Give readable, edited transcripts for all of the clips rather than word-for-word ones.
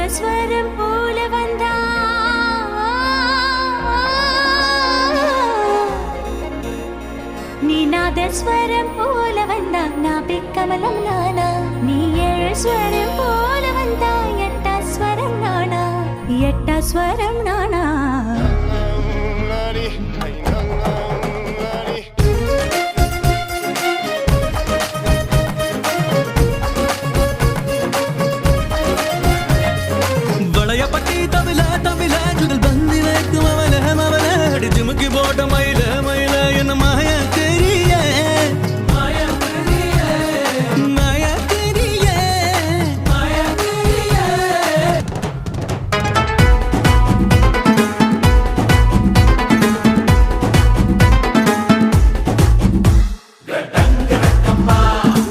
நாதஸ்வரம் போல வந்தா நீ நாதஸ்வரம் போல வந்தா நாபி கமலம் நானா நீ ஏழு ஸ்வரம் போல வந்தா எட்டா ஸ்வரம் நானா எட்டா ஸ்வரம் நானா ஜிமுக்கி போட்ட மயில மயில என்ன மாயா தெரிய மாயா தெரிய மாயா தெரிய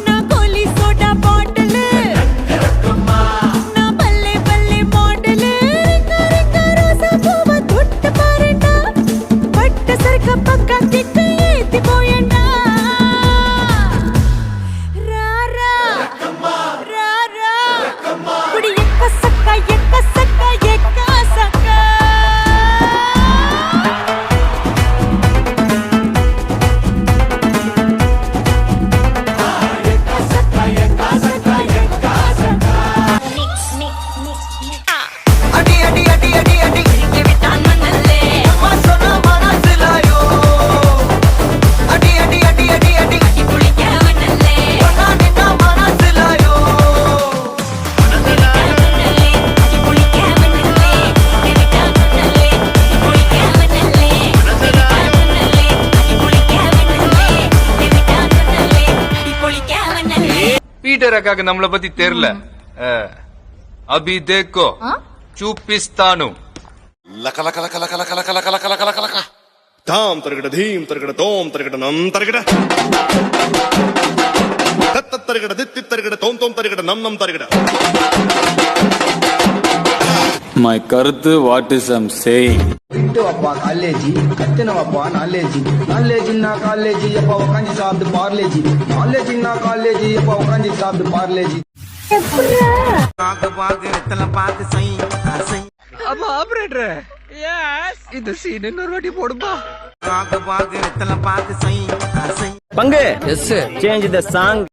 நான் கோலி சோடா பாட்டில் நான் பல்லே பல்லே மாடல் ரிங்க ரோசா பூவ தொட்டு பாருடா பட்டு சர்க்க பக்கத்துக்கு ஏத்தி போயண்டா ராரா ராரா குடி எக்க சக்கா எக்க சக்கா எக்க சக்கா அடி அடி அடி அடி அடி விட்டான் மண்ணல்லே அம்மா சொன்ன மனசிலாயோ அடி அடி அடி அடி அடி குளிக்க மண்ணல்லே ஒன்னா நின்னா மனசிலாயோ மண்ணல்லே குளிக்க மண்ணல்லே விட்டான் மண்ணல்லே குளிக்க மண்ணல்லே மண்ணல்லே குளிக்க மண்ணல்லே விட்டான் மண்ணல்லே குளிக்க மண்ணல்லே పీటర్ అక్కకి நம்மள பத்தி தெரியல అభి దేకో చూపిస్తాను లక లక లక లక లక లక లక లక లక లక లక ధాం తరగడ ధీం తరగడ తోం తరగడ నం తరగడ తత్త తరగడ దిత్తి తరగడ తోం తోం తరగడ నం నం తరగడ My கருத்து what is I'm saying. ಬಿಟ್ಟವಪ್ಪ ಕಾಲೇಜಿ ಕತ್ತಿನವಪ್ಪ ನಾಲೇಜಿ ನಾಲೇಜಿನ ಕಾಲೇಜಿ ಯಪ್ಪ ಒಕ್ಕಂಜಿ ಸಾಬ್ದು ಪಾರ್ಲೇಜಿ ನಾಲೇಜಿನ ಕಾಲೇಜಿ ಯಪ್ಪ ಒಕ್ಕಂಜಿ ಸಾಬ್ದು ಪಾರ್ಲೇಜಿ அப்ப ஆபரேட்டர் எஸ் இந்த சீன் இன்னொரு வாட்டி போடுப்பா பங்கு yes change the song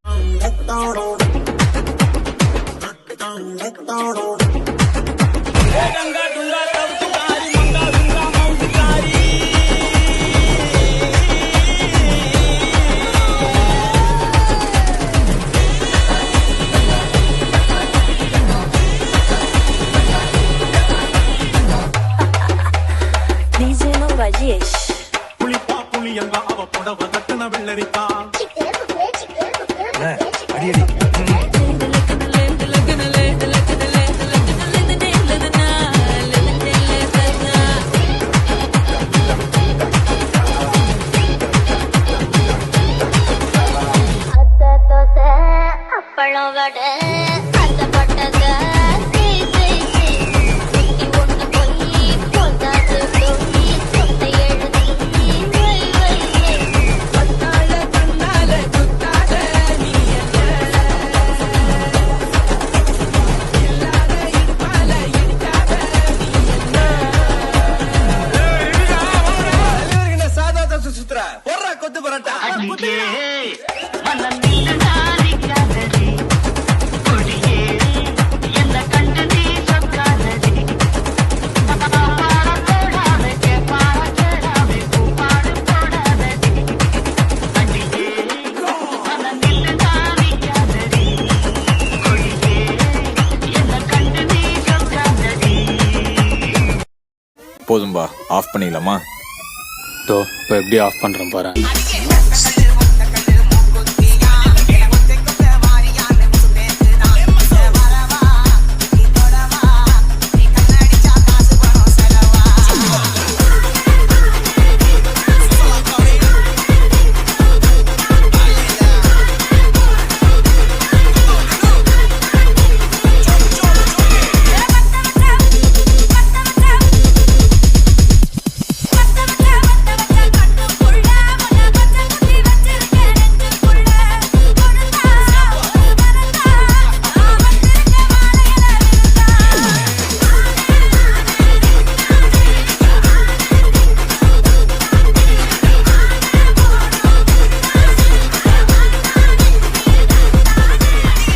DJ Novajesh புளிப்பா புளியங்கா அவ புடவ கட்டுன வெள்ளரிக்கா அப்பளம் வடை அந்த பட்டத ஒண்ணு போய் போதாது போய் சொத்தை எழுதி வை வை கண்ணால கண்ணால குத்தாத நீ இல்லாத இடுப்பால இடிக்காத என்ன சாதா தசு சுத்துற போடுறா கொத்து பரோட்டா போதும்பா ஆஃப் பண்ணிடலாமா? இப்போ எப்படி ஆஃப் பண்றேன் பாரு.